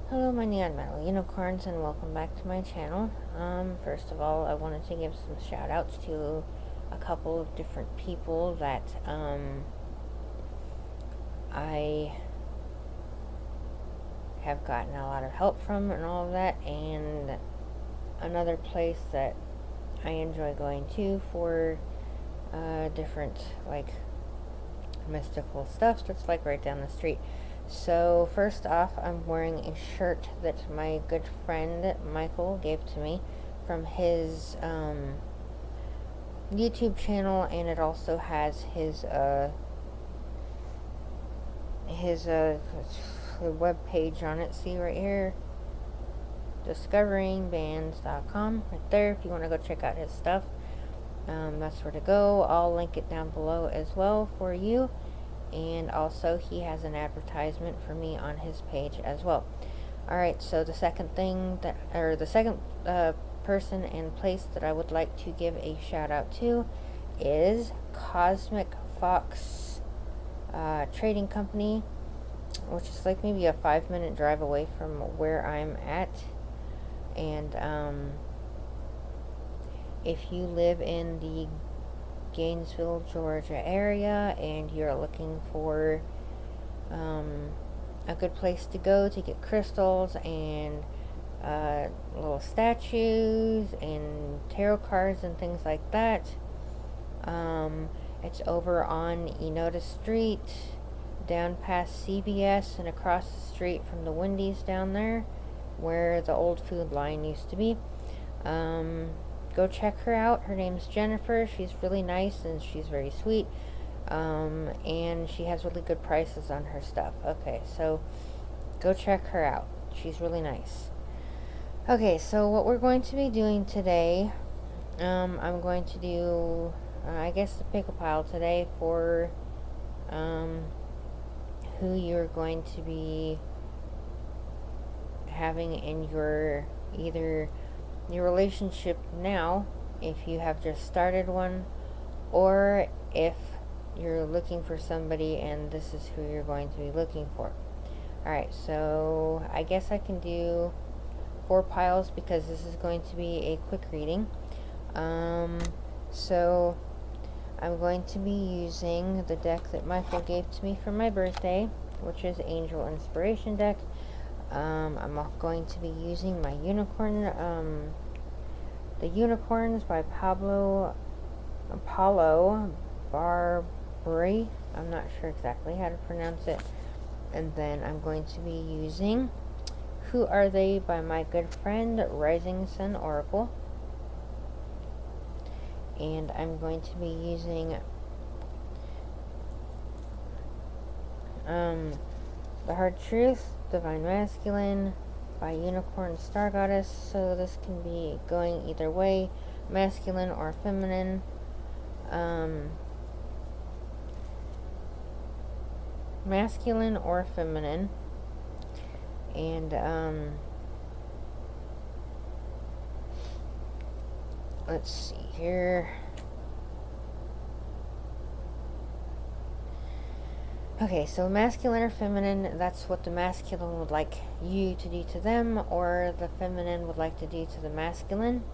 Hello, my neon metal unicorns, and welcome back to my channel. First of all, I wanted to give some shout outs to a couple of different people that I have gotten a lot of help from and all of that, and another place that I enjoy going to for different, like, mystical stuff that's like right down the street. So first off, I'm wearing a shirt that my good friend Michael gave to me from his YouTube channel, and it also has his web page on it. See right here, discoveringbands.com, right there, if you want to go check out his stuff. That's where to go. I'll link it down below as well for you. And also he has an advertisement for me on his page as well. Alright, so the second thing that, or the second person and place that I would like to give a shout out to is Cosmic Fox Trading Company, which is like maybe a 5-minute drive away from where I'm at. And if you live in the Gainesville, Georgia area and you're looking for a good place to go to get crystals and little statues and tarot cards and things like that, it's over on Enoda Street, down past CVS and across the street from the Wendy's down there where the old Food Line used to be. Go check her out. Her name's Jennifer. She's really nice and she's very sweet. And she has really good prices on her stuff. Okay, so go check her out. She's really nice. Okay, so what we're going to be doing today, I'm going to do, I guess, the pick a pile today for who you're going to be having in your, either your relationship now, if you have just started one, or if you're looking for somebody and this is who you're going to be looking for. Alright, so I guess I can do 4 piles because this is going to be a quick reading. So I'm going to be using the deck that Michael gave to me for my birthday, which is Angel Inspiration deck. I'm going to be using my unicorn, the Unicorns by Apollo Barbary. I'm not sure exactly how to pronounce it. And then I'm going to be using Who Are They by my good friend Risingsunoracle. And I'm going to be using The Hard Truth, Divine Masculine by Unicorn Star Goddess. So this can be going either way, masculine or feminine. Masculine or feminine. And let's see here. Okay, so masculine or feminine, that's what the masculine would like you to do to them, or the feminine would like to do to the masculine.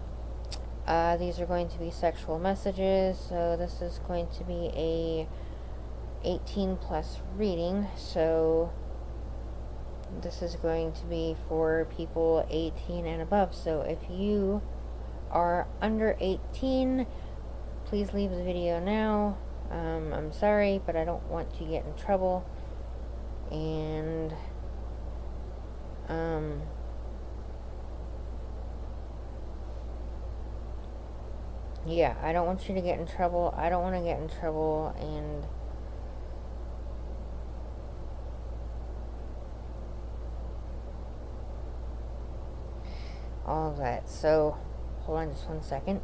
These are going to be sexual messages, so this is going to be a 18 plus reading, so this is going to be for people 18 and above. So if you are under 18, please leave the video now. I'm sorry, but I don't want to get in trouble. And yeah, I don't want you to get in trouble. I don't want to get in trouble, and all of that. So hold on just one second.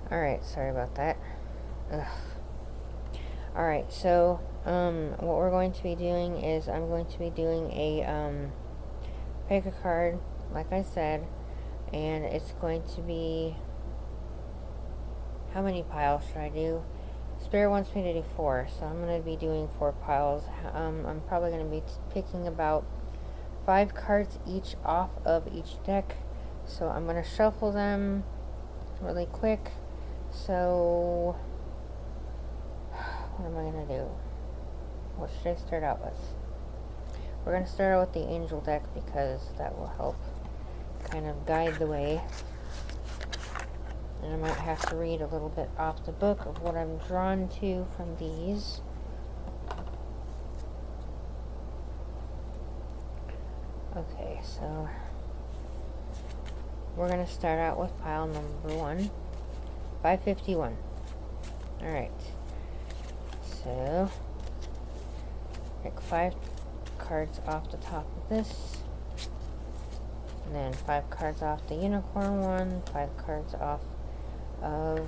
Alright, sorry about that. Alright, so what we're going to be doing is I'm going to be doing a pick a card, like I said, and it's going to be, how many piles should I do? Spirit wants me to do 4, so I'm going to be doing 4 piles. I'm probably going to be picking about 5 cards each off of each deck, so I'm going to shuffle them really quick. So what am I going to do? What should I start out with? We're going to start out with the angel deck because that will help kind of guide the way. And I might have to read a little bit off the book of what I'm drawn to from these. Okay, so we're going to start out with pile number 1, 551. Alright, so pick 5 cards off the top of this, and then 5 cards off the unicorn one, 5 cards off of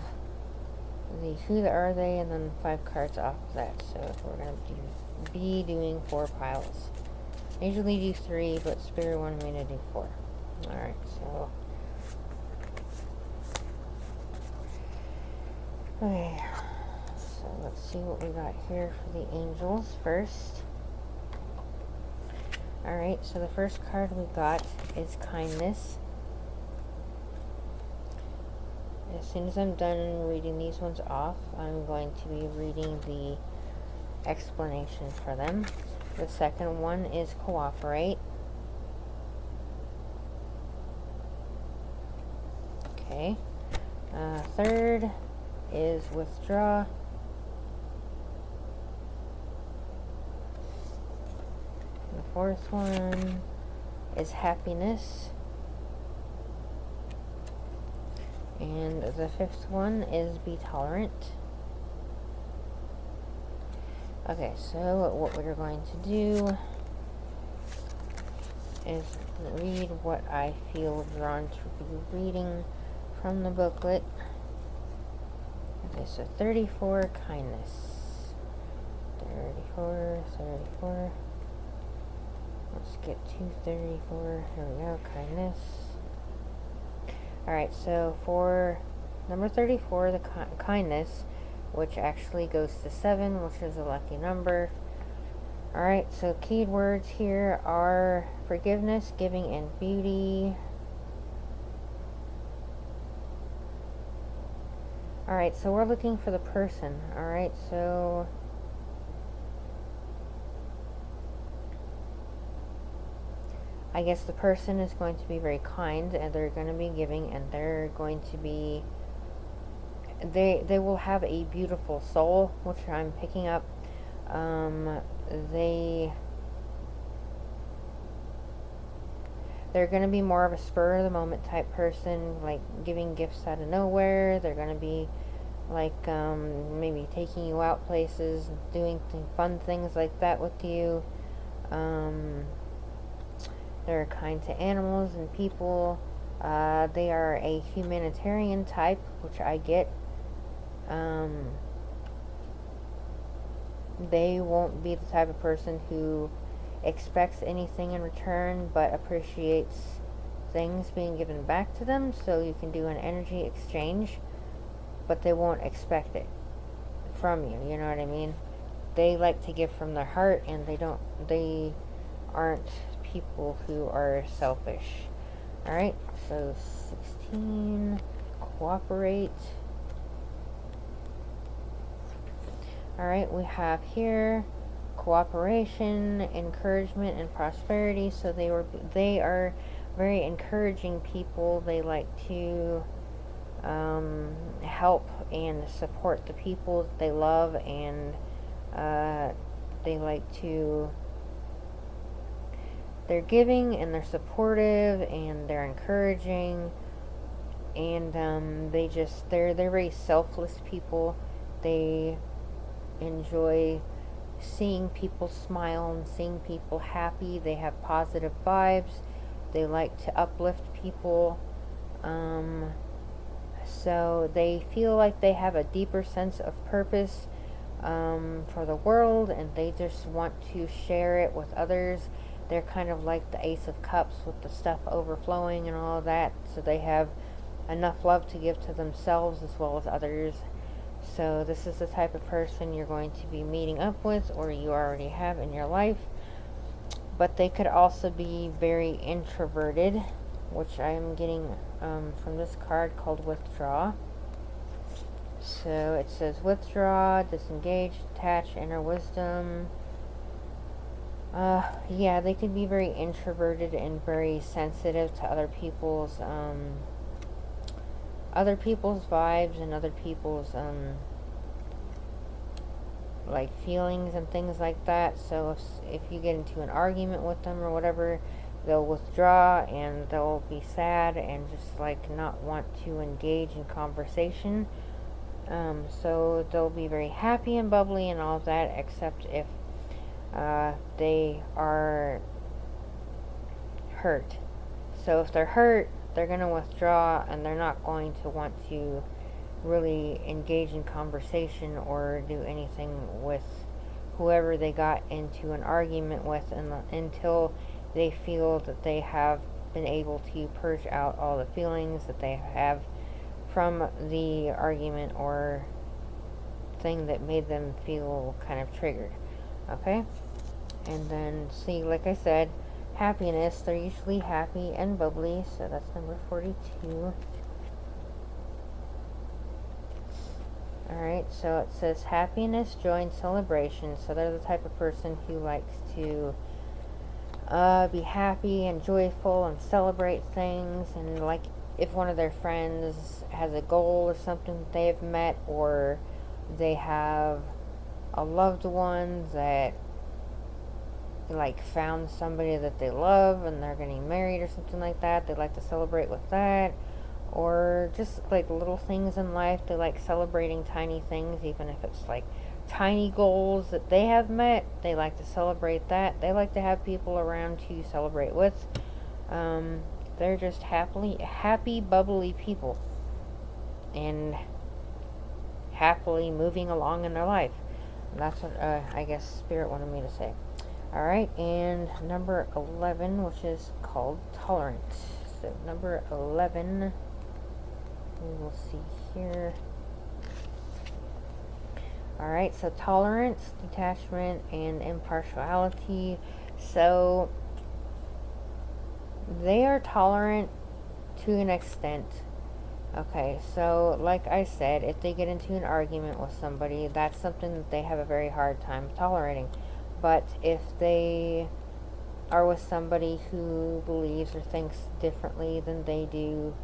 the who are they, and then 5 cards off of that. So we're going to be doing 4 piles. I usually do 3, but Spirit wanted me to do 4. Alright, so okay, so let's see what we got here for the angels first. Alright, so the first card we got is kindness. As soon as I'm done reading these ones off, I'm going to be reading the explanation for them. The second one is cooperate. Okay. Third is withdraw. The fourth one is happiness. And the fifth one is be tolerant. Okay, so what we're going to do is read what I feel drawn to be reading from the booklet. Okay, so 34, kindness. 34. Let's get to 34. Here we go, kindness. Alright, so for number 34, the kindness, which actually goes to 7, which is a lucky number. Alright, so key words here are forgiveness, giving, and beauty. Alright, so we're looking for the person. Alright, so I guess the person is going to be very kind, and they're going to be giving, and they're going to be, they will have a beautiful soul, which I'm picking up. They're going to be more of a spur of the moment type person, like giving gifts out of nowhere. They're going to be like maybe taking you out places, doing fun things like that with you. They're kind to animals and people. They are a humanitarian type, which I get. They won't be the type of person who expects anything in return, but appreciates things being given back to them. So you can do an energy exchange, but they won't expect it from you. You know what I mean? They like to give from their heart, and they aren't people who are selfish. Alright, so 16, cooperate. Alright, we have here cooperation, encouragement, and prosperity. So they are very encouraging people. They like to help and support the people that they love, and they like to, they're giving, and they're supportive, and they're encouraging, and they're very selfless people. They enjoy seeing people smile and seeing people happy. They have positive vibes. They like to uplift people. So they feel like they have a deeper sense of purpose for the world, and they just want to share it with others. they're kind of like the Ace of Cups with the stuff overflowing and all of that. So they have enough love to give to themselves as well as others. So this is the type of person you're going to be meeting up with, or you already have in your life. But they could also be very introverted, which I am getting from this card called Withdraw. So it says withdraw, disengage, detach, inner wisdom. Yeah, they could be very introverted and very sensitive to other people's vibes and other people's like feelings and things like that. So if you get into an argument with them or whatever, they'll withdraw and they'll be sad and just like not want to engage in conversation. So they'll be very happy and bubbly and all of that, except if they are hurt. So if they're hurt, they're going to withdraw and they're not going to want to really engage in conversation or do anything with whoever they got into an argument with until they feel that they have been able to purge out all the feelings that they have from the argument or thing that made them feel kind of triggered. Okay? And then, see, like I said, happiness, they're usually happy and bubbly, so that's number 42. Alright, so it says happiness, joy, and celebration. So they're the type of person who likes to be happy and joyful and celebrate things. And like if one of their friends has a goal or something that they have met, or they have a loved one that like found somebody that they love and they're getting married or something like that, they like to celebrate with that. Or just like little things in life, they like celebrating tiny things, even if it's like tiny goals that they have met, they like to celebrate that. They like to have people around to celebrate with. They're just happy, bubbly people, and happily moving along in their life. And that's what I guess Spirit wanted me to say. Alright, and number 11, which is called tolerant. So number 11, we will see here. Alright, so tolerance, detachment, and impartiality. So they are tolerant to an extent. Okay, so like I said, if they get into an argument with somebody, that's something that they have a very hard time tolerating. But if they are with somebody who believes or thinks differently than they do,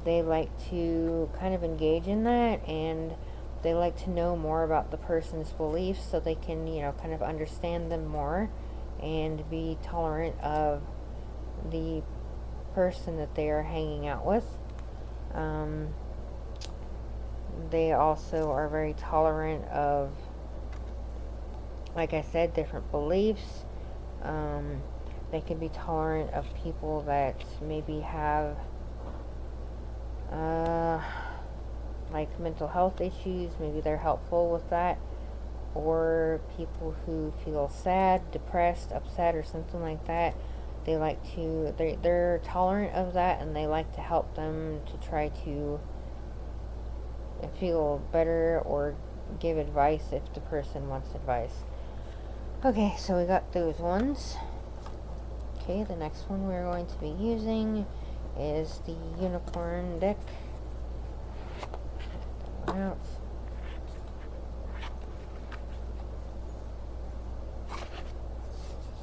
they like to kind of engage in that, and they like to know more about the person's beliefs so they can, kind of understand them more and be tolerant of the person that they are hanging out with. They also are very tolerant of, like I said, different beliefs. They can be tolerant of people that maybe have like mental health issues. Maybe they're helpful with that. Or people who feel sad, depressed, upset, or something like that. They like to, they're tolerant of that, and they like to help them to try to feel better or give advice if the person wants advice. Okay, so we got those ones. Okay, the next one we're going to be using is the unicorn deck. Out.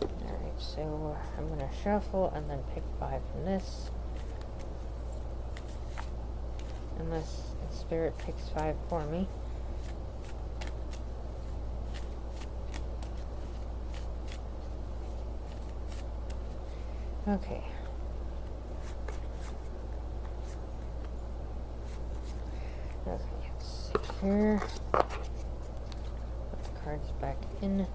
Alright, so I'm going to shuffle and then pick 5 from this. Unless Spirit picks 5 for me. Okay. Okay, let's see here. Put the cards back in.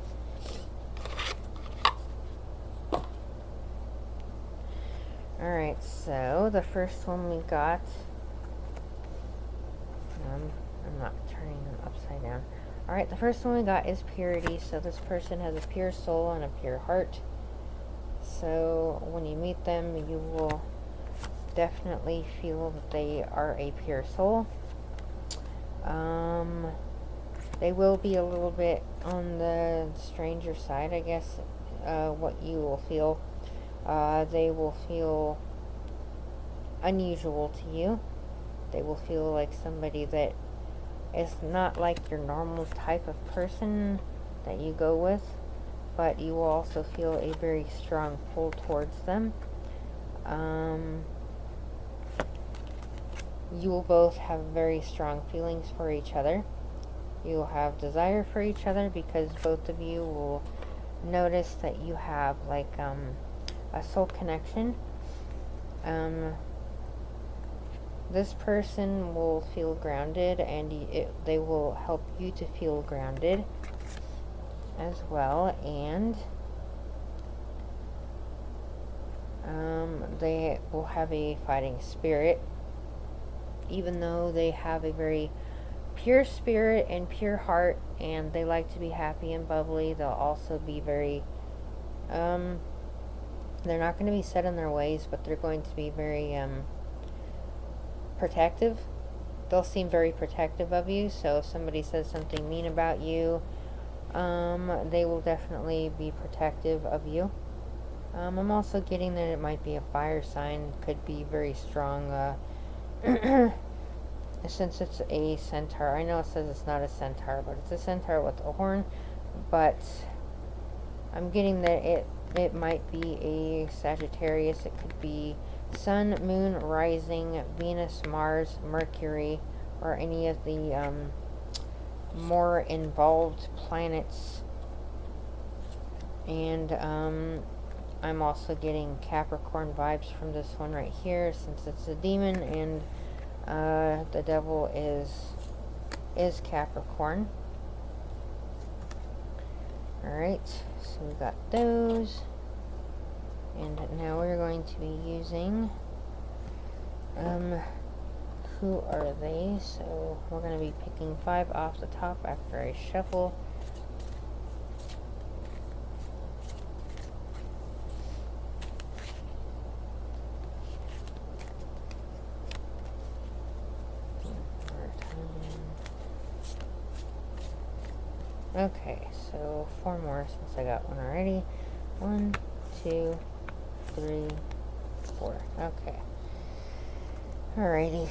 Alright, so the first one we got, I'm not turning them upside down. Alright, the first one we got is purity. So this person has a pure soul and a pure heart. So when you meet them, you will definitely feel that they are a pure soul. They will be a little bit on the stranger side, I guess, what you will feel. They will feel unusual to you. They will feel like somebody that is not like your normal type of person that you go with, but you will also feel a very strong pull towards them. You will both have very strong feelings for each other. You will have desire for each other because both of you will notice that you have like a soul connection. This person will feel grounded, and they will help you to feel grounded as well, and they will have a fighting spirit. Even though they have a very pure spirit and pure heart, and they like to be happy and bubbly, they'll also be very, they're not going to be set in their ways, but they're going to be very, protective. They'll seem very protective of you, so if somebody says something mean about you, they will definitely be protective of you. I'm also getting that it might be a fire sign. Could be very strong, since it's a centaur. I know it says it's not a centaur, but it's a centaur with a horn. But I'm getting that it might be a Sagittarius. It could be Sun, Moon, Rising, Venus, Mars, Mercury, or any of the more involved planets. And I'm also getting Capricorn vibes from this one right here, since it's a demon, and the devil is Capricorn. Alright, so we got those. And now we're going to be using, who are they? So we're going to be picking 5 off the top after I shuffle. Okay, so 4 more since I got one already. 1, 2, 3, 4. Okay. Alrighty.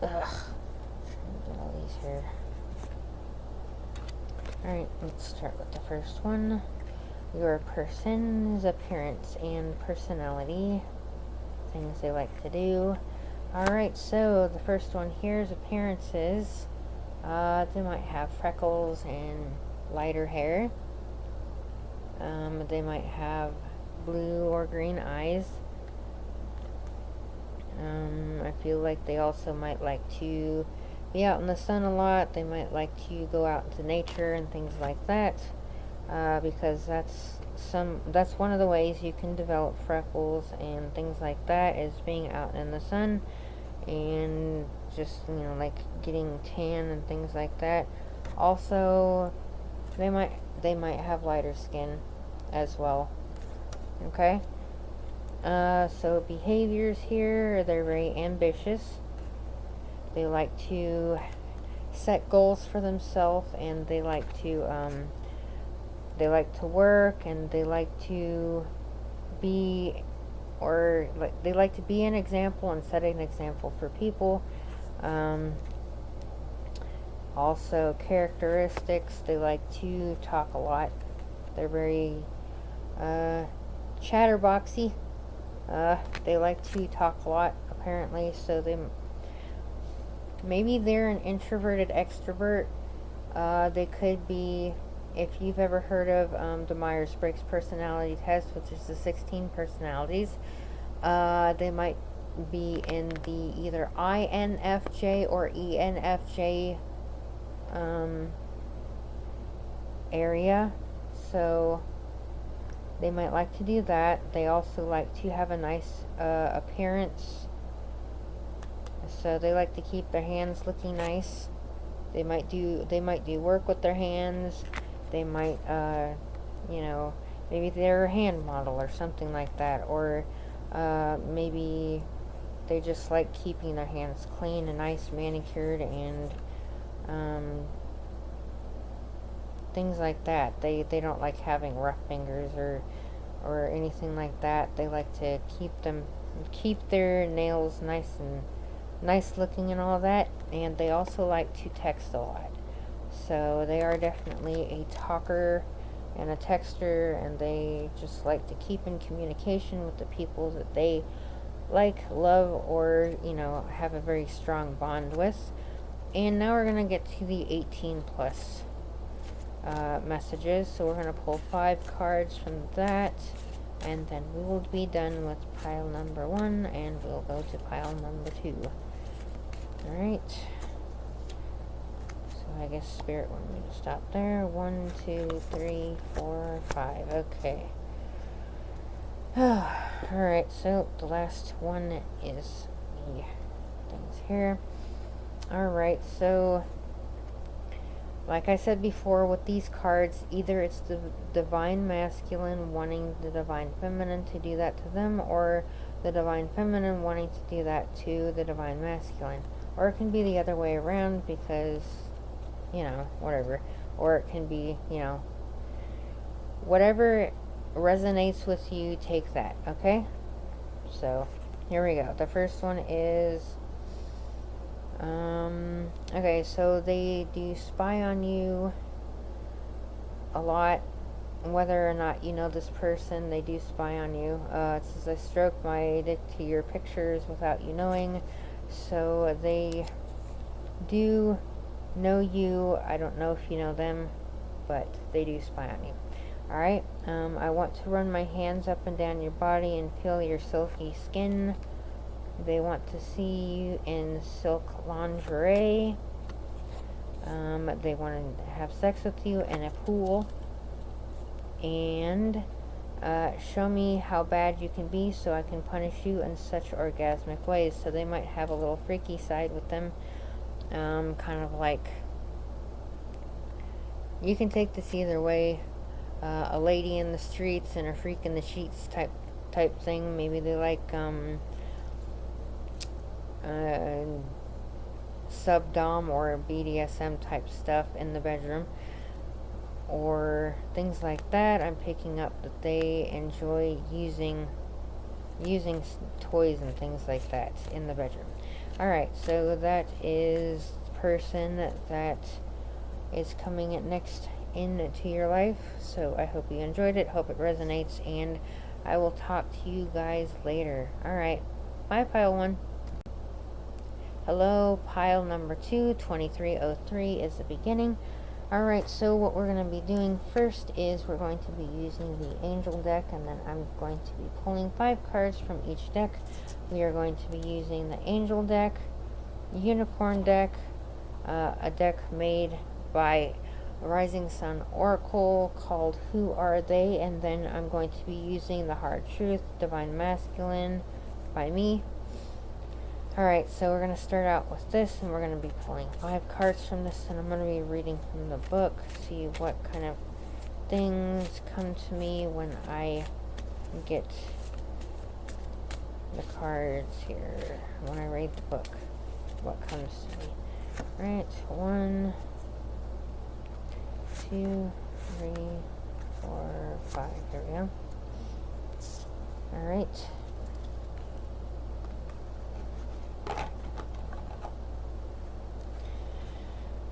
Ugh. Trying to get all these here. Alright, let's start with the first one. Your person's appearance and personality. Things they like to do. Alright, so the first one here is appearances. They might have freckles and lighter hair. They might have blue or green eyes. I feel like they also might like to be out in the sun a lot. They might like to go out into nature and things like that, because that's one of the ways you can develop freckles and things like that, is being out in the sun and just, you know, like getting tan and things like that. Also, they might have lighter skin as well. Okay. So behaviors here, they're very ambitious. They like to set goals for themselves, and they like to work, and they like to be, or like they like to be an example and set an example for people. Also characteristics, they like to talk a lot. They're very chatterboxy. They like to talk a lot, apparently, so maybe they're an introverted extrovert. They could be, if you've ever heard of the Myers-Briggs personality test, which is the 16 personalities, they might be in the either INFJ or ENFJ area, so they might like to do that. They also like to have a nice appearance, so they like to keep their hands looking nice. They might do work with their hands. They might maybe they're a hand model or something like that, or maybe they just like keeping their hands clean and nice, manicured, and things like that. They don't like having rough fingers or anything like that. They like to keep their nails nice looking and all that. And they also like to text a lot. So they are definitely a talker and a texter, and they just like to keep in communication with the people that they like, love, or, you know, have a very strong bond with. And now we're going to get to the 18 plus messages. So we're going to pull 5 cards from that, and then we will be done with pile number 1, and we'll go to pile number 2. Alright. So I guess Spirit wanted me to stop there. 1, 2, 3, 4, 5. Okay. Alright, so the last one is the things here. Alright, so like I said before, with these cards, either it's the divine masculine wanting the divine feminine to do that to them, or the divine feminine wanting to do that to the divine masculine. Or it can be the other way around, because, you know, whatever. Or it can be, you know, whatever resonates with you, take that, okay? So here we go. The first one is okay, so they do spy on you a lot, whether or not you know this person. They do spy on you. It says, I stroke my dick to your pictures without you knowing. So they do know you. I don't know if you know them, but they do spy on you. Alright, I want to run my hands up and down your body and feel your silky skin. They want to see you in silk lingerie. They want to have sex with you in a pool. And show me how bad you can be so I can punish you in such orgasmic ways. So they might have a little freaky side with them. Kind of like, you can take this either way. A lady in the streets and a freak in the sheets type thing. Maybe they like sub-dom or BDSM type stuff in the bedroom, or things like that. I'm picking up that they enjoy using toys and things like that in the bedroom. Alright, so that is the person that is coming next into your life. So I hope you enjoyed it, hope it resonates, and I will talk to you guys later. Alright, bye pile 1. Hello, pile number 2, 2303 is the beginning. Alright, so what we're going to be doing first is we're going to be using the angel deck, and then I'm going to be pulling 5 cards from each deck. We are going to be using the angel deck, unicorn deck, a deck made by Risingsunoracle called Who Are They? And then I'm going to be using the Hard Truth, Divine Masculine by me. Alright, so we're going to start out with this, and we're going to be pulling 5 cards from this, and I'm going to be reading from the book, see what kind of things come to me when I get the cards here, when I read the book, what comes to me. Alright, 1, 2, 3, 4, 5. Here we go. Alright.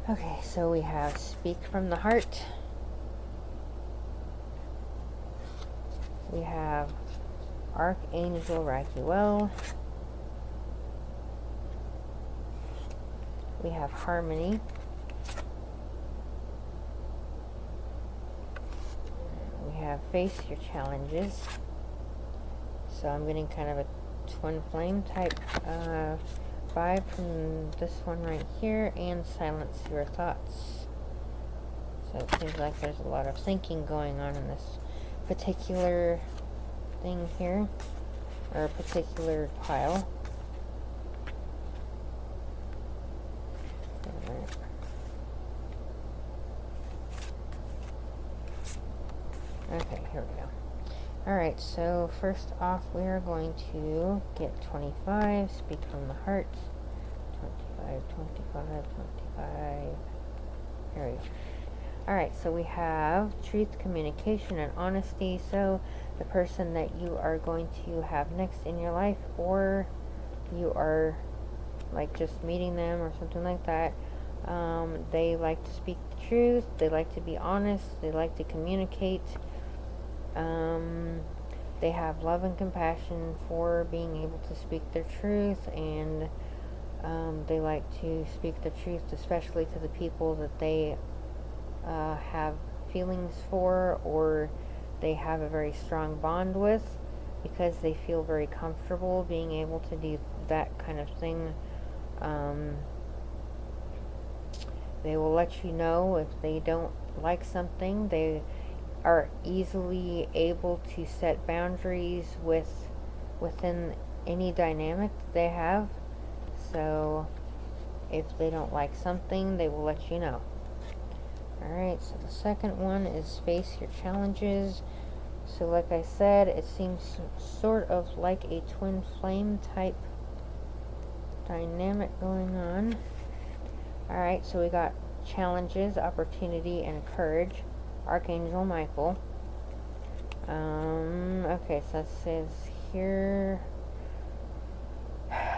Okay, so we have Speak from the Heart. We have Archangel Raguel. We have Harmony. We have Face Your Challenges. So I'm getting kind of a twin flame type vibe from this one right here, and Silence Your Thoughts. So it seems like there's a lot of thinking going on in this particular thing here, or a particular pile. Okay, here we go. Alright, so first off, we are going to get 25, speak from the heart. 25, 25, 25. There we go. Alright, so we have truth, communication, and honesty. So the person that you are going to have next in your life, or you are like just meeting them or something like that, they like to speak the truth, they like to be honest, they like to communicate. They have love and compassion for being able to speak their truth, and they like to speak the truth, especially to the people that they have feelings for, or they have a very strong bond with, because they feel very comfortable being able to do that kind of thing. They will let you know if they don't like something. They are easily able to set boundaries within any dynamic that they have. So if they don't like something, they will let you know. Alright, so the second one is face your challenges. So like I said, it seems sort of like a twin flame type dynamic going on. Alright, so we got challenges, opportunity, and courage. Archangel Michael. Okay, so it says here.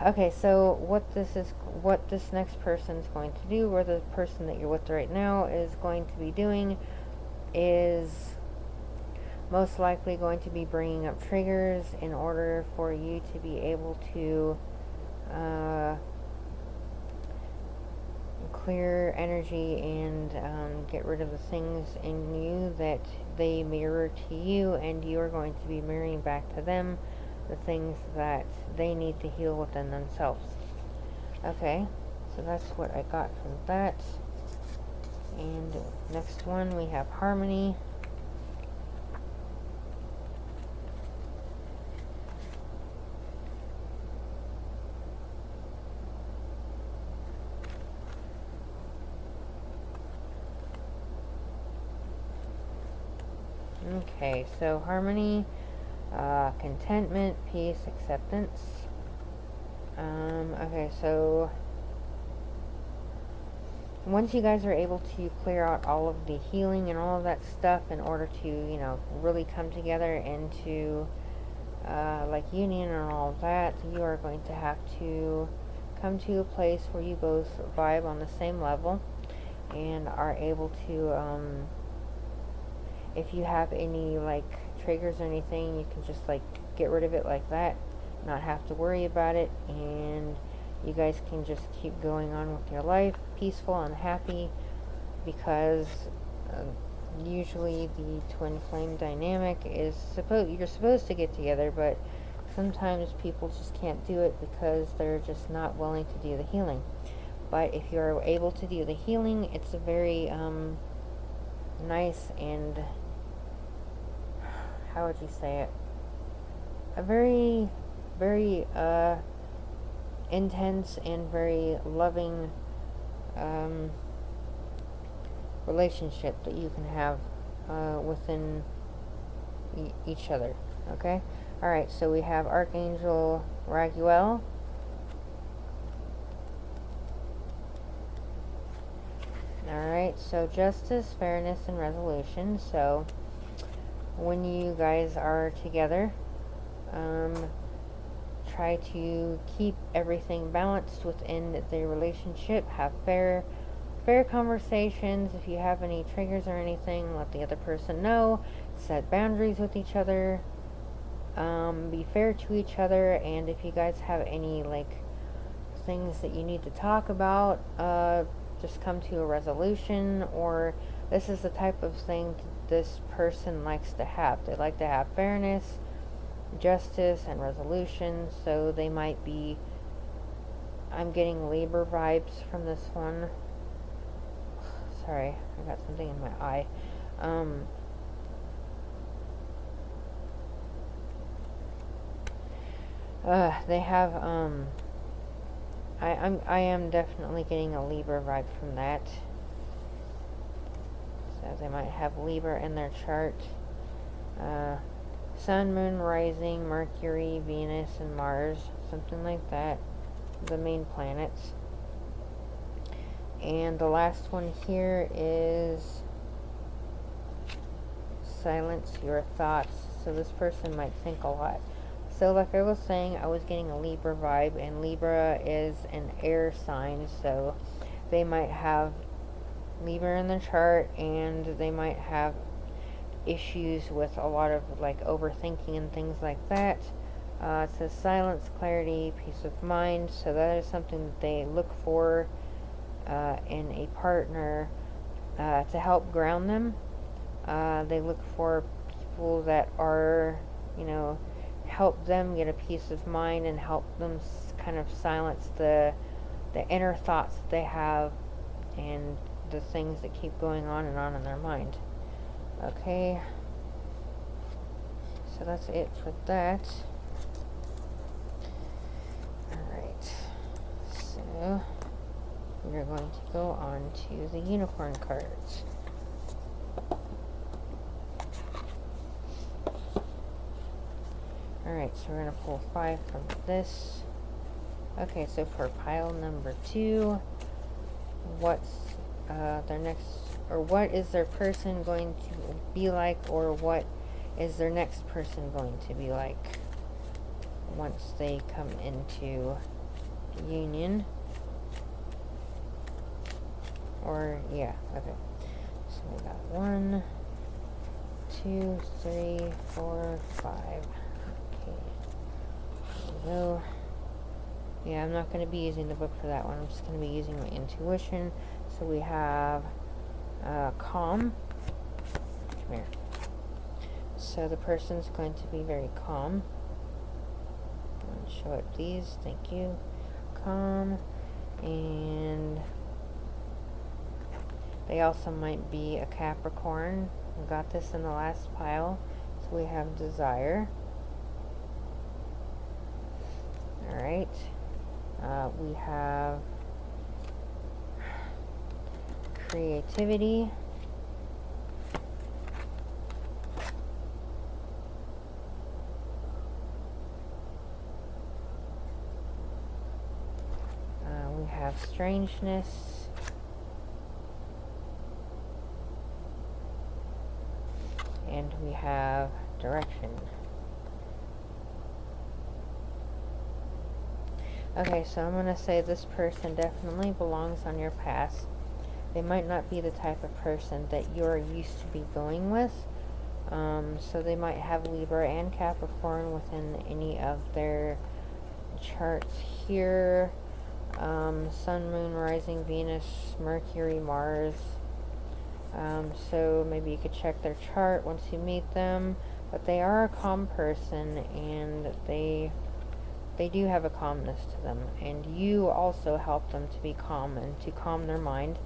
Okay, so what this next person is going to do, or the person that you're with right now is going to be doing, is most likely going to be bringing up triggers in order for you to be able to clear energy and get rid of the things in you that they mirror to you, and you are going to be mirroring back to them the things that they need to heal within themselves. Okay, so that's what I got from that. And next one, we have harmony. Okay, so harmony, contentment, peace, acceptance. Okay, so once you guys are able to clear out all of the healing and all of that stuff in order to, you know, really come together into like union and all of that, you are going to have to come to a place where you both vibe on the same level and are able to, if you have any like triggers or anything, you can just like get rid of it like that, not have to worry about it, and you guys can just keep going on with your life, peaceful and happy, because usually the twin flame dynamic is you're supposed to get together, but sometimes people just can't do it because they're just not willing to do the healing. But if you're able to do the healing, it's a very nice and, how would you say it, a very, very intense and very loving relationship that you can have within each other. Okay? Alright, so we have Archangel Raguel. Alright, so justice, fairness, and resolution. So when you guys are together, try to keep everything balanced within the relationship. Have fair conversations. If you have any triggers or anything, let the other person know. Set boundaries with each other. Be fair to each other. And if you guys have any like things that you need to talk about, just come to a resolution. Or this is the type of thing this person likes to have. They like to have fairness, justice, and resolution. So they might be, I'm getting labor vibes from this one. Sorry, I got something in my eye. They have, I am definitely getting a Libra vibe from that. So they might have Libra in their chart. Sun, Moon, Rising, Mercury, Venus, and Mars, something like that, the main planets. And the last one here is silence your thoughts. So this person might think a lot. So like I was saying, I was getting a Libra vibe, and Libra is an air sign, so they might have Libra in the chart, and they might have issues with a lot of like overthinking and things like that. It says silence, clarity, peace of mind. So that is something that they look for in a partner to help ground them. They look for people that are, help them get a peace of mind and help them kind of silence the inner thoughts that they have and the things that keep going on in their mind. Okay, so that's it for that. Alright, so we're going to go on to the unicorn cards. Alright, so we're going to pull 5 from this. Okay, so for pile number 2, what's their next, or what is their person going to be like, or what is their next person going to be like once they come into union? Or, yeah, okay. So we got 1, 2, 3, 4, 5. Okay. There we go. Yeah, I'm not going to be using the book for that one. I'm just going to be using my intuition. So we have calm. Come here. So the person's going to be very calm. Show it, please. Thank you. Calm. And they also might be a Capricorn. We got this in the last pile. So we have desire. Alright. We have creativity. We have strangeness. And we have direction. Okay, so I'm going to say this person definitely belongs on your path. They might not be the type of person that you're used to be going with. So they might have Libra and Capricorn within any of their charts here. Sun, Moon, Rising, Venus, Mercury, Mars. So maybe you could check their chart once you meet them. But they are a calm person, and they do have a calmness to them, and you also help them to be calm and to calm their mind.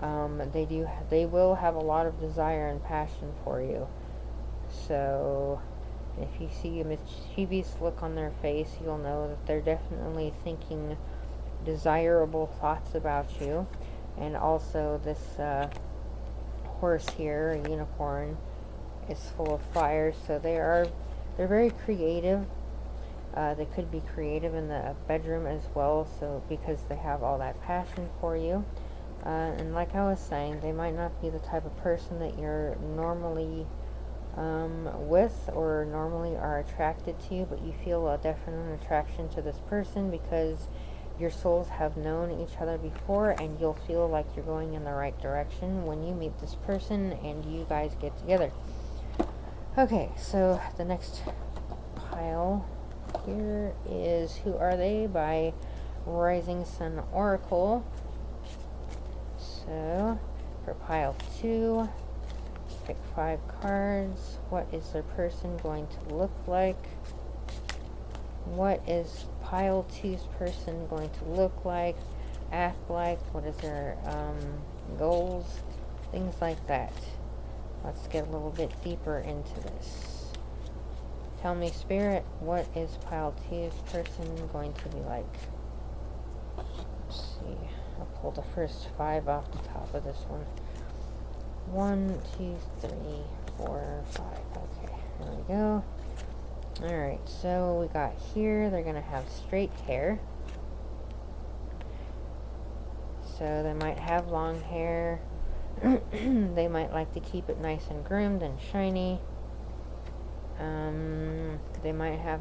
They will have a lot of desire and passion for you. So if you see a mischievous look on their face, you'll know that they're definitely thinking desirable thoughts about you. And also this horse here, a unicorn, is full of fire, so they're very creative. They could be creative in the bedroom as well, so because they have all that passion for you. And like I was saying, they might not be the type of person that you're normally with or normally are attracted to, but you feel a definite attraction to this person because your souls have known each other before, and you'll feel like you're going in the right direction when you meet this person and you guys get together. Okay, so the next pile here is Who Are They by Risingsunoracle. So for pile 2, pick 5 cards. What is their person going to look like? What is pile 2's person going to look like, act like? What is their goals? Things like that. Let's get a little bit deeper into this. Tell me, Spirit, what is pile 2's person going to be like? Let's see. I'll pull the first 5 off the top of this one. 1, 2, 3, 4, 5. Okay, there we go. Alright, so we got here, they're going to have straight hair. So they might have long hair. They might like to keep it nice and groomed and shiny. They might have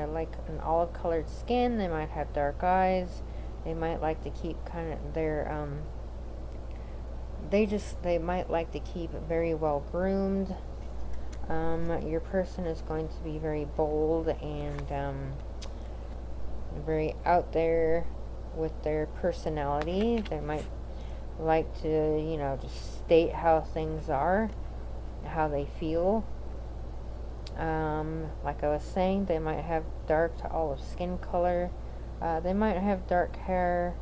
like an olive colored skin. They might have dark eyes. They might like to keep kind of their they might like to keep very well groomed. Your person is going to be very bold and very out there with their personality. They might like to, you know, just state how things are, how they feel. Like I was saying, they might have dark to olive skin color. They might have dark hair,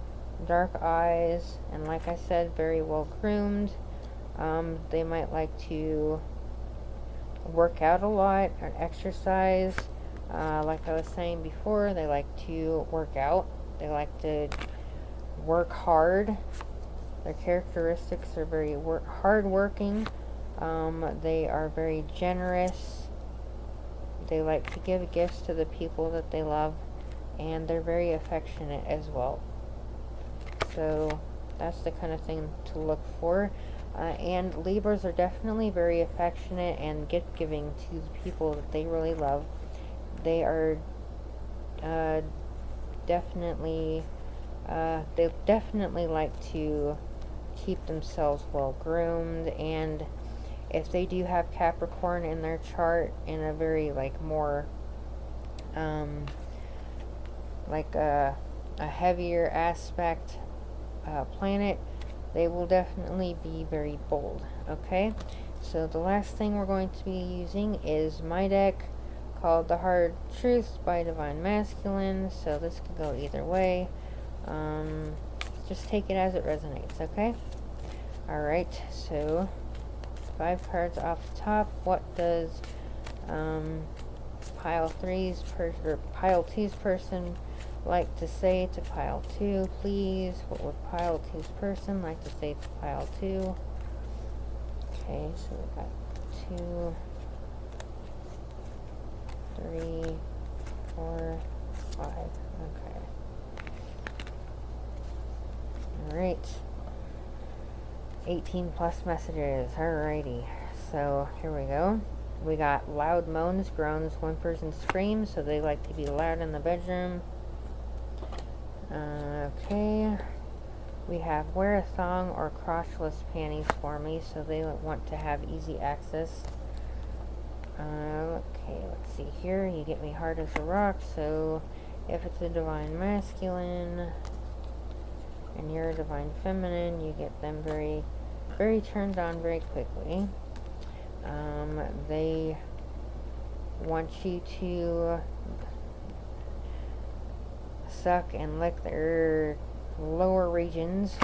dark eyes, and like I said, very well groomed. They might like to work out a lot or exercise. Like I was saying before, they like to work out. They like to work hard. Their characteristics are very hard-working. They are very generous. They like to give gifts to the people that they love, and they're very affectionate as well. So that's the kind of thing to look for. And Libras are definitely very affectionate and gift-giving to the people that they really love. They are definitely they definitely like to keep themselves well groomed, and if they do have Capricorn in their chart in a very like more like a heavier aspect planet, they will definitely be very bold. Okay, so the last thing we're going to be using is my deck called The Hard Truths by Divine Masculine. So this could go either way. Just take it as it resonates, okay? Alright, so 5 cards off the top. What does pile 2's person like to say to pile 2, please? What would pile 2's person like to say to pile 2? Okay, so we got 2, 3, 4, 5. Okay. Alright. 18 plus messages. Alrighty. So here we go. We got loud moans, groans, whimpers, and screams. So they like to be loud in the bedroom. Okay. We have wear a thong or crotchless panties for me. So they want to have easy access. Okay, let's see here. You get me hard as a rock. So if it's a divine masculine and you're a divine feminine, you get them very, very turned on very quickly. They want you to suck and lick their lower regions.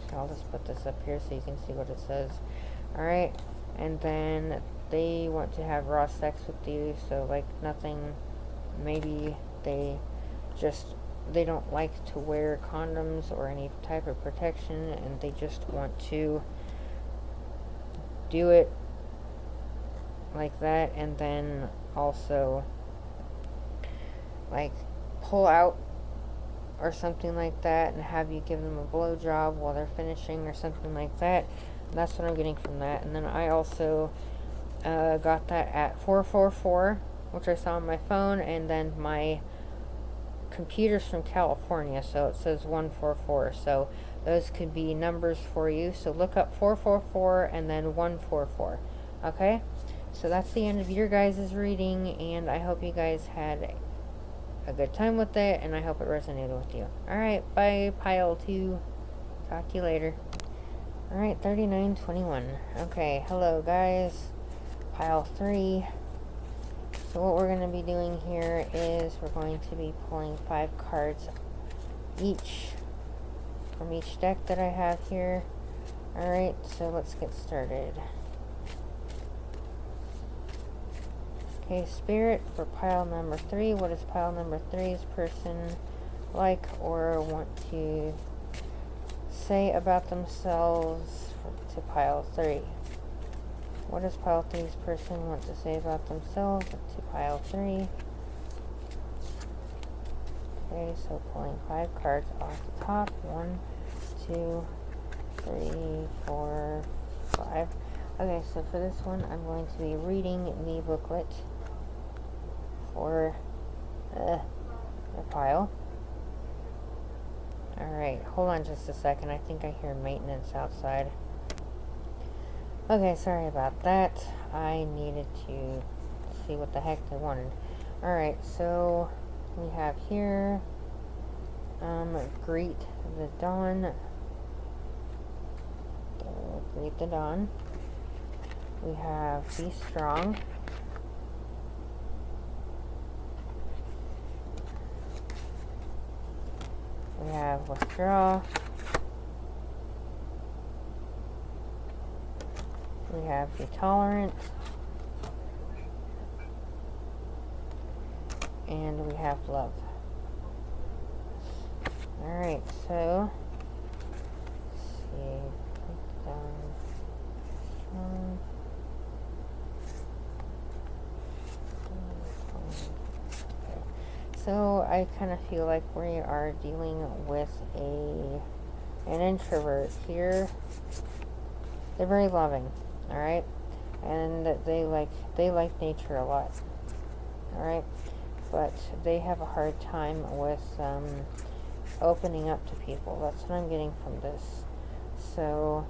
So I'll just put this up here so you can see what it says. Alright, and then they want to have raw sex with you, so like nothing, maybe they don't like to wear condoms or any type of protection, and they just want to do it like that, and then also like pull out or something like that and have you give them a blowjob while they're finishing or something like that. And that's what I'm getting from that. And then I also got that at 444, which I saw on my phone, and then my computer's from California, so it says 144. So those could be numbers for you. So look up 444 and then 144. Okay? So that's the end of your guys' reading, and I hope you guys had a good time with it, and I hope it resonated with you. Alright, bye, pile 2. Talk to you later. Alright, 3921. Okay, hello guys. Pile 3. So what we're going to be doing here is we're going to be pulling 5 cards each from each deck that I have here. Alright, so let's get started. Okay, Spirit, for pile number 3, what does pile number 3's person like or want to say about themselves to pile 3? What does pile 3's person want to say about themselves? To pile 3. Okay, so pulling 5 cards off the top. 1, 2, 3, 4, 5. Okay, so for this one, I'm going to be reading the booklet for the pile. Alright, hold on just a second. I think I hear maintenance outside. Okay, sorry about that. I needed to see what the heck they wanted. Alright, so we have here, greet the dawn. Greet the dawn. We have be strong. We have withdraw. We have be tolerant. And we have love. Alright, so let's see. Okay. So I kind of feel like we are dealing with an introvert here. They're very loving, alright? And they like nature a lot. Alright? But they have a hard time with opening up to people. That's what I'm getting from this. So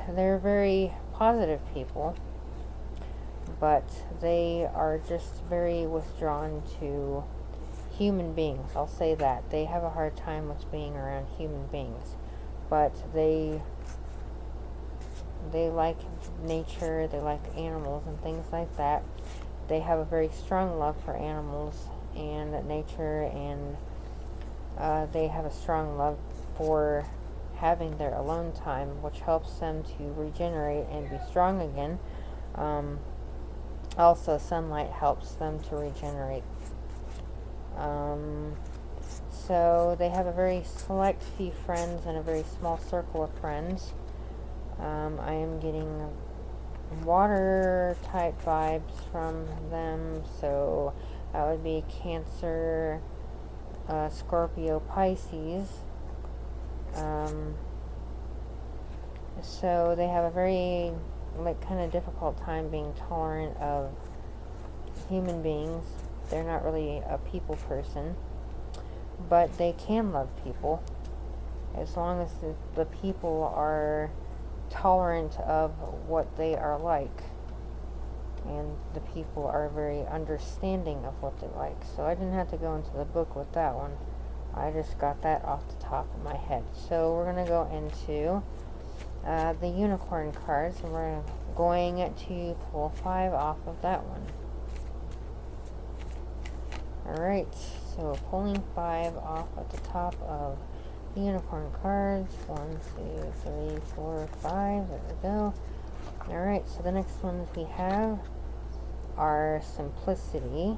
they're very positive people, but they are just very withdrawn to human beings. I'll say that. They have a hard time with being around human beings, but they like nature, they like animals and things like that. They have a very strong love for animals and nature, and they have a strong love for having their alone time, which helps them to regenerate and be strong again. Also, sunlight helps them to regenerate. So they have a very select few friends and a very small circle of friends. I am getting water type vibes from them, so that would be Cancer, Scorpio, Pisces. So they have a very kind of difficult time being tolerant of human beings. They're not really a people person, but they can love people as long as the people are tolerant of what they are like, and the people are very understanding of what they like. So I didn't have to go into the book with that one. I just got that off the top of my head. So we're going to go into the unicorn cards, and we're going to pull 5 off of that one. Alright, so pulling 5 off at the top of the unicorn cards. 1, 2, 3, 4, 5. There we go. Alright, so the next ones we have are simplicity.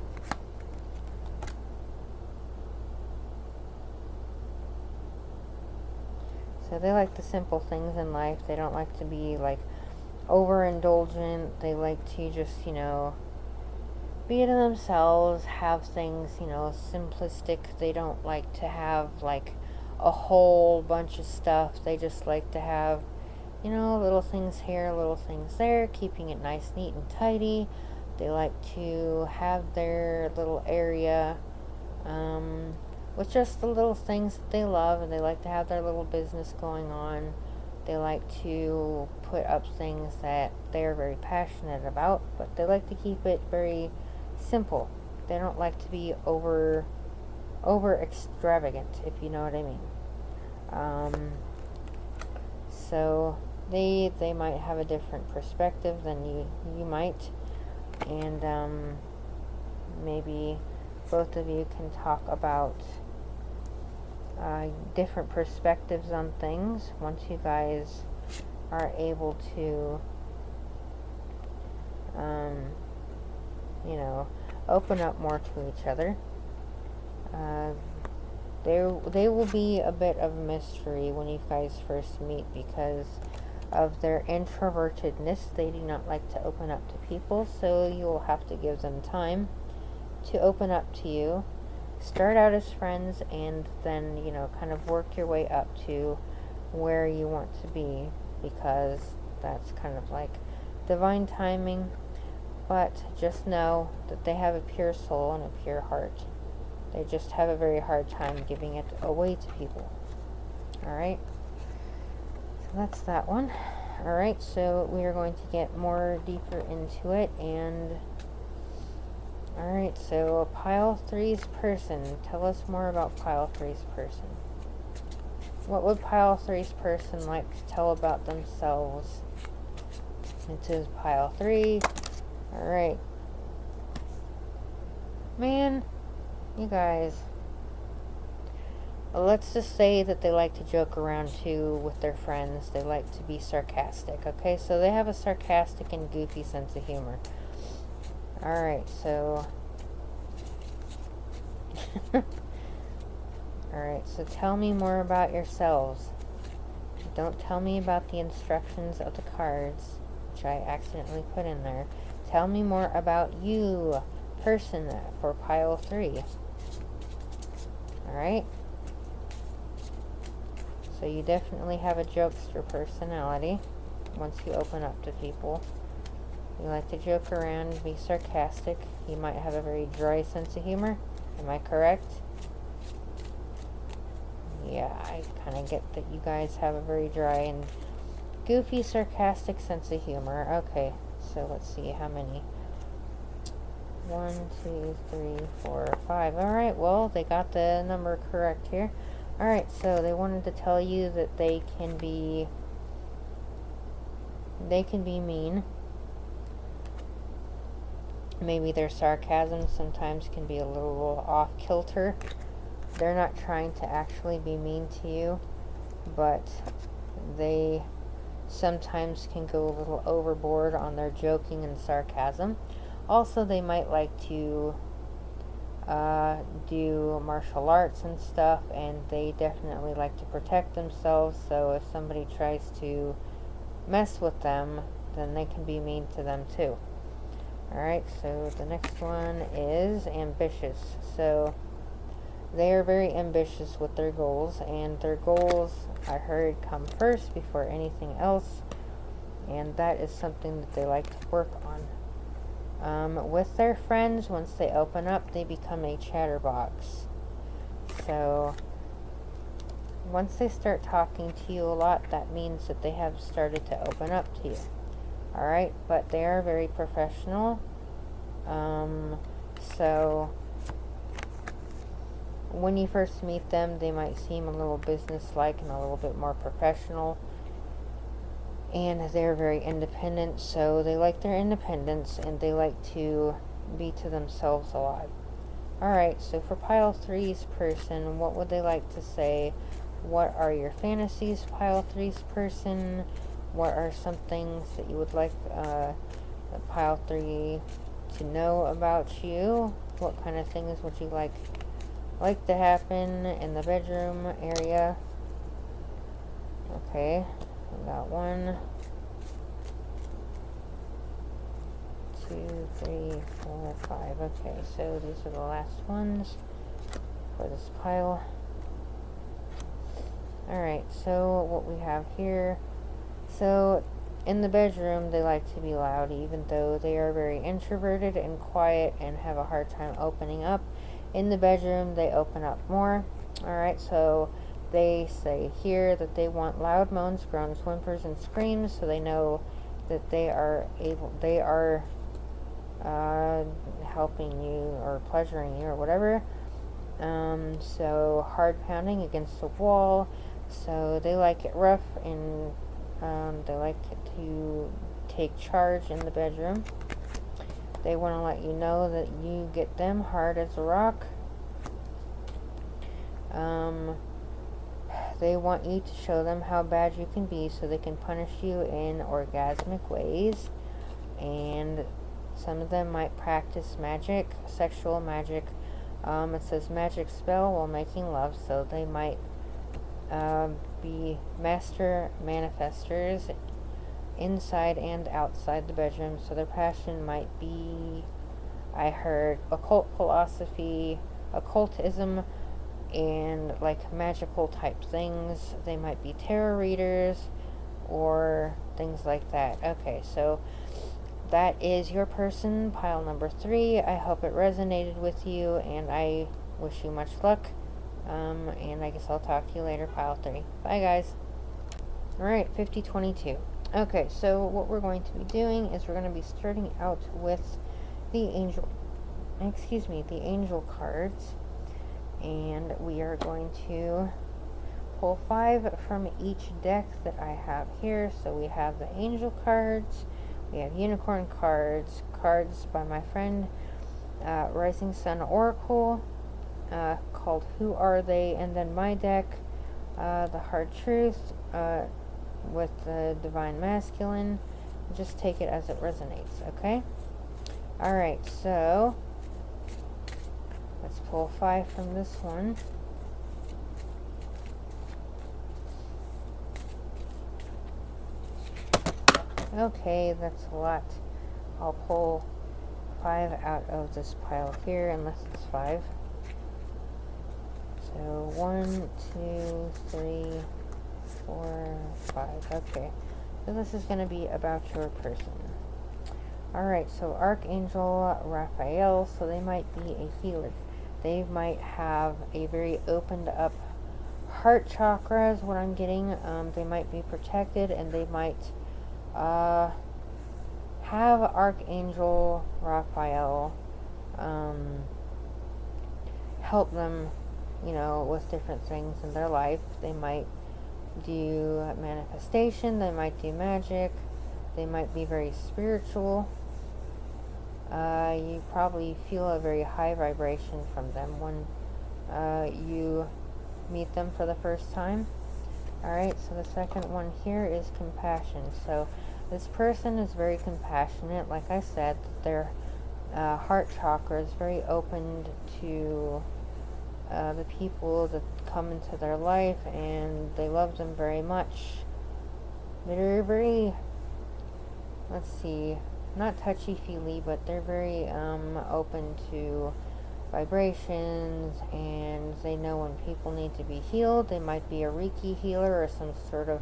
So they like the simple things in life. They don't like to be overindulgent. They like to just, be to themselves, have things, simplistic. They don't like to have a whole bunch of stuff. They just like to have, little things here, little things there, keeping it nice, neat, and tidy. They like to have their little area with just the little things that they love, and they like to have their little business going on. They like to put up things that they're very passionate about, but they like to keep it very simple. They don't like to be over extravagant, if you know what I mean. So they might have a different perspective than you might, and maybe both of you can talk about different perspectives on things once you guys are able to open up more to each other. They will be a bit of a mystery when you guys first meet, because of their introvertedness. They do not like to open up to people, so you will have to give them time to open up to you. Start out as friends and then, kind of work your way up to where you want to be, because that's kind of like divine timing. But just know that they have a pure soul and a pure heart. They just have a very hard time giving it away to people. Alright? So that's that one. Alright, so we are going to get more deeper into it. And alright, so Pile 3's person. Tell us more about Pile 3's person. What would Pile 3's person like to tell about themselves? It says Pile 3. Alright. Man, you guys. Let's just say that they like to joke around too with their friends. They like to be sarcastic, okay? So they have a sarcastic and goofy sense of humor. Alright, so... Alright, so tell me more about yourselves. Don't tell me about the instructions of the cards, which I accidentally put in there. Tell me more about you, person, for Pile 3. Alright? So you definitely have a jokester personality once you open up to people. You like to joke around, be sarcastic. You might have a very dry sense of humor. Am I correct? Yeah, I kind of get that you guys have a very dry and goofy, sarcastic sense of humor. Okay, so let's see how many. 1, 2, 3, 4, 5. Alright, well, they got the number correct here. Alright, so they wanted to tell you that they can be mean. Maybe their sarcasm sometimes can be a little off kilter. They're not trying to actually be mean to you, but they sometimes can go a little overboard on their joking and sarcasm. Also, they might like to do martial arts and stuff, and they definitely like to protect themselves, so if somebody tries to mess with them, then they can be mean to them too. Alright, so the next one is ambitious. So they are very ambitious with their goals, and their goals, I heard, come first before anything else, and that is something that they like to work on. With their friends, once they open up, they become a chatterbox. So once they start talking to you a lot, that means that they have started to open up to you. Alright, but they are very professional. So when you first meet them, they might seem a little business-like and a little bit more professional. And they're very independent, so they like their independence, and they like to be to themselves a lot. Alright, so for Pile 3's person, what would they like to say? What are your fantasies, Pile 3's person? What are some things that you would like Pile 3 to know about you? What kind of things would you like to happen in the bedroom area? Okay. We got 1, 2, 3, 4, 5. Okay, so these are the last ones for this pile. Alright, so what we have here. So in the bedroom, they like to be loud, even though they are very introverted and quiet and have a hard time opening up. In the bedroom, they open up more. Alright, so they say here that they want loud moans, groans, whimpers, and screams, so they know that they are helping you or pleasuring you or whatever. So hard pounding against the wall. So they like it rough, and they like to take charge in the bedroom. They want to let you know that you get them hard as a rock. They want you to show them how bad you can be, so they can punish you in orgasmic ways. And some of them might practice magic, sexual magic. It says magic spell while making love, so they might be master manifestors inside and outside the bedroom. So their passion might be, I heard, occult philosophy, occultism, and like magical type things. They might be tarot readers or things like that. Okay, so that is your person, pile number 3. I hope it resonated with you, and I wish you much luck. And I guess I'll talk to you later, pile 3. Bye, guys. Alright, 5022. Okay, so what we're going to be doing is we're going to be starting out with the angel cards. And we are going to pull 5 from each deck that I have here. So we have the angel cards, we have unicorn cards, cards by my friend Risingsunoracle, called Who Are They? And then my deck, the Hard Truth, with the Divine Masculine. Just take it as it resonates, okay? Alright, so let's pull 5 from this one. Okay, that's a lot. I'll pull 5 out of this pile here, unless it's 5. So 1, 2, 3, 4, 5. Okay, so this is going to be about your person. Alright, so Archangel Raphael, so they might be a healer. They might have a very opened up heart chakra is what I'm getting. They might be protected, and they might have Archangel Raphael help them, with different things in their life. They might do manifestation, they might do magic, they might be very spiritual. You probably feel a very high vibration from them when you meet them for the first time. Alright, so the second one here is compassion. So this person is very compassionate. Like I said, their heart chakra is very open to the people that come into their life, and they love them very much. They're very, let's see, not touchy-feely, but they're very open to vibrations, and they know when people need to be healed. They might be a Reiki healer or some sort of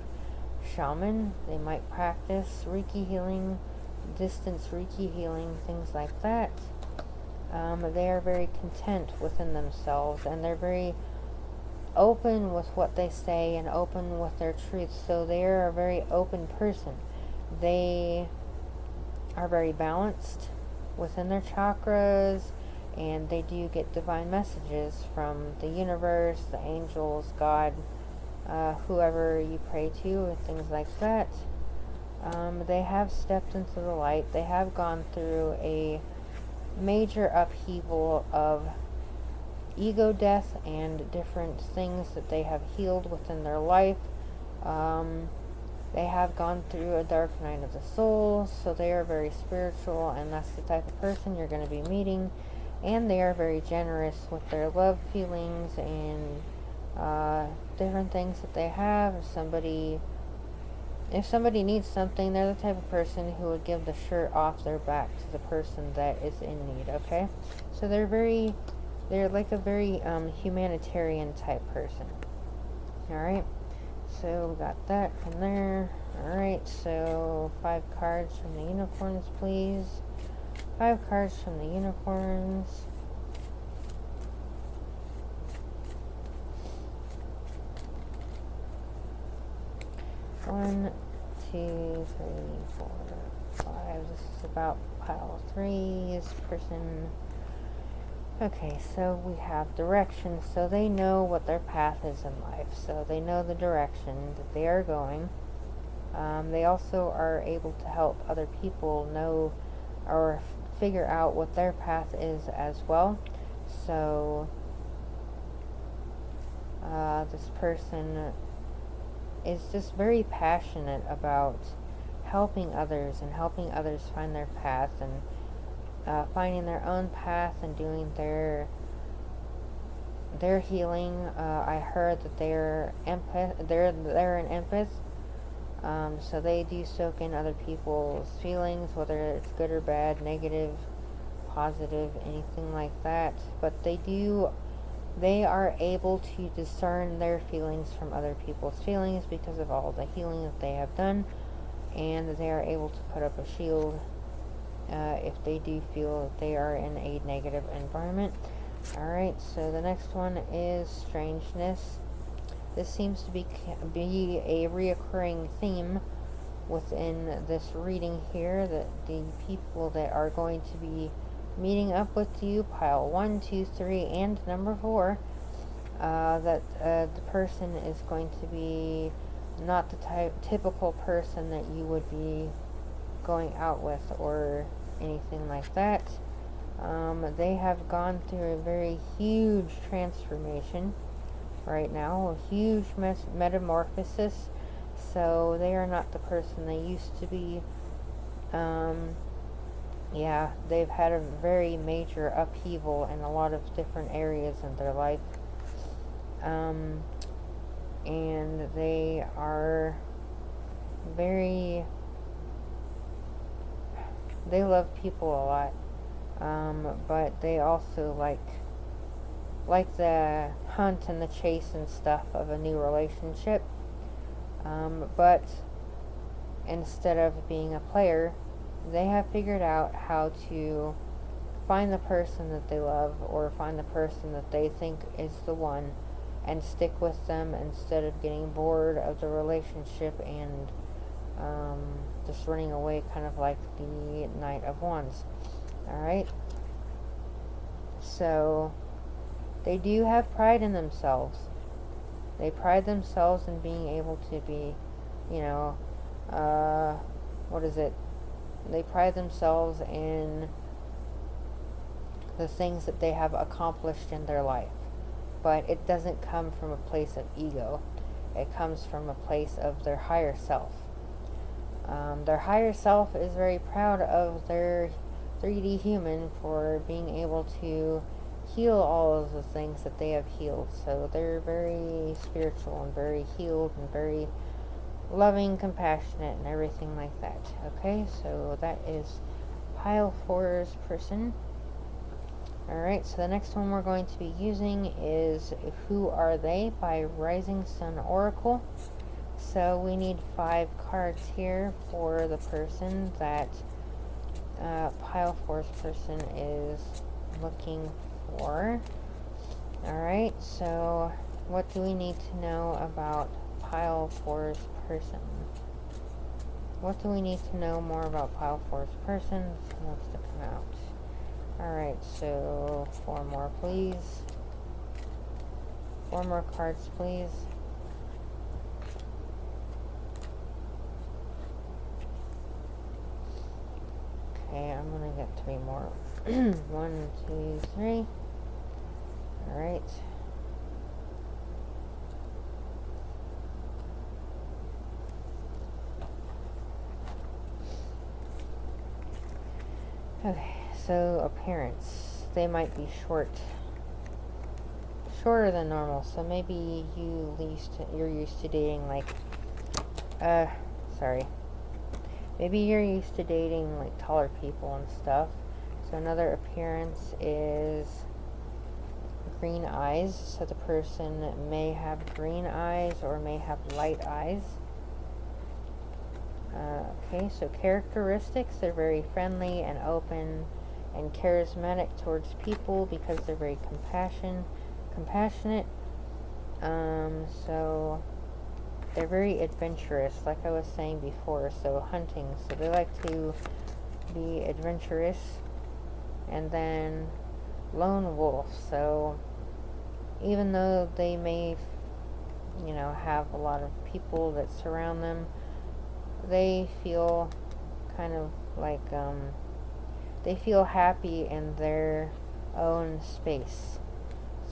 shaman. They might practice Reiki healing, distance Reiki healing, things like that. They are very content within themselves, and they're very open with what they say and open with their truth. So they are a very open person. They are very balanced within their chakras, and they do get divine messages from the universe, the angels, God, whoever you pray to, and things like that. They have stepped into the light. They have gone through a major upheaval of ego death and different things that they have healed within their life. They have gone through a dark night of the soul, so they are very spiritual, and that's the type of person you're going to be meeting. And they are very generous with their love feelings and different things that they have. If somebody needs something, they're the type of person who would give the shirt off their back to the person that is in need, okay? So they're like a very humanitarian type person. Alright, so we got that from there. Alright, so 5 cards from the unicorns, please. 5 cards from the unicorns. One, 2, 3, 4, 5. This is about pile 3. This person. Okay, so we have direction. So they know what their path is in life. So they know the direction that they are going. They also are able to help other people know or figure out what their path is as well. So this person is just very passionate about helping others and helping others find their path, and finding their own path and doing their healing. I heard that they're an empath. So they do soak in other people's feelings, whether it's good or bad, negative, positive, anything like that. But they are able to discern their feelings from other people's feelings because of all the healing that they have done, and they are able to put up a shield if they do feel that they are in a negative environment. Alright, so the next one is strangeness. This seems to be a reoccurring theme within this reading here, that the people that are going to be meeting up with you, pile 1, 2, 3, and number 4, that the person is going to be not the typical person that you would be going out with or anything like that. They have gone through a very huge transformation right now, a huge metamorphosis, so they are not the person they used to be. Yeah, they've had a very major upheaval in a lot of different areas in their life, and they are they love people a lot, but they also like the hunt and the chase and stuff of a new relationship, but instead of being a player, they have figured out how to find the person that they love, or find the person that they think is the one, and stick with them instead of getting bored of the relationship and just running away, kind of like the Knight of Wands. Alright, so they do have pride in themselves. They pride themselves in being able to be, they pride themselves in the things that they have accomplished in their life. But it doesn't come from a place of ego. It comes from a place of their higher self. Their higher self is very proud of their 3D human for being able to heal all of the things that they have healed. So they're very spiritual and very healed and very loving, compassionate, and everything like that. Okay, so that is pile 4's person. Alright, so the next one we're going to be using is Who Are They by Risingsunoracle. So we need 5 cards here for the person that pile 4's person is looking for. Alright, so what do we need to know about pile 4's person? What do we need to know more about pile 4's person? Who wants to come out? Alright, so 4 more, please. 4 more cards, please. Okay, I'm gonna get 3 more. 1, 2, 3. Alright. Okay, so appearance. They might be shorter than normal, so maybe you're used to dating maybe you're used to dating like taller people and stuff. So another appearance is green eyes. So the person may have green eyes or may have light eyes. Okay, so characteristics, they're very friendly and open and charismatic towards people because they're very compassionate. So they're very adventurous, like I was saying before, so hunting. So they like to be adventurous. And then lone wolf. So even though they may, have a lot of people that surround them, they feel kind of like, they feel happy in their own space.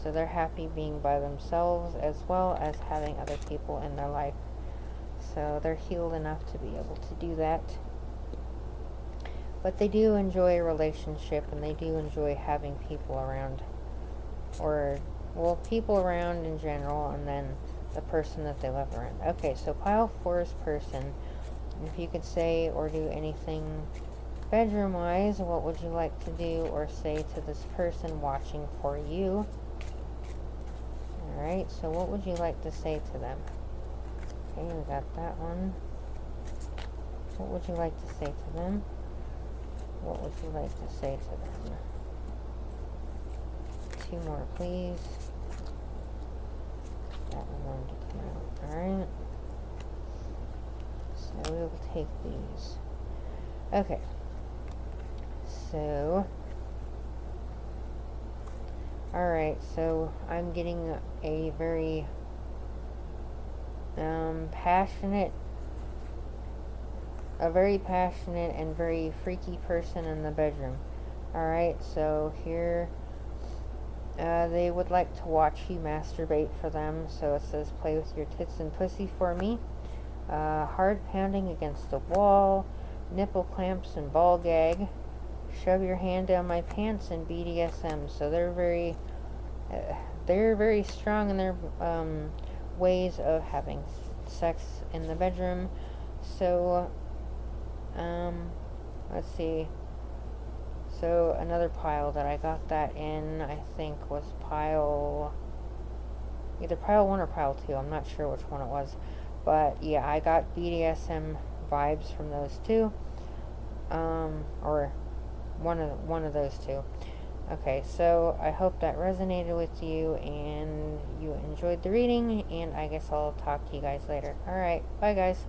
So they're happy being by themselves as well as having other people in their life. So they're healed enough to be able to do that. But they do enjoy a relationship, and they do enjoy having people around. People around in general, and then the person that they love around. Okay, so pile 4's person. If you could say or do anything bedroom-wise, what would you like to do or say to this person watching for you? Alright, so what would you like to say to them? Okay, we got that one. What would you like to say to them? What would you like to say to them? 2 more, please. That one wanted to come out. Alright. So we will take these. Okay. So. Alright, so I'm getting a very passionate and very freaky person in the bedroom. Alright, so here they would like to watch you masturbate for them. So it says, play with your tits and pussy for me. Hard pounding against the wall, nipple clamps and ball gag, shove your hand down my pants, and BDSM. So they're very strong in their ways of having sex in the bedroom. So let's see. So another pile that I got that in, I think, was either pile 1 or pile 2. I'm not sure which one it was. But yeah, I got BDSM vibes from those two. Or one of those two. Okay, so I hope that resonated with you and you enjoyed the reading, and I guess I'll talk to you guys later. Alright, bye guys.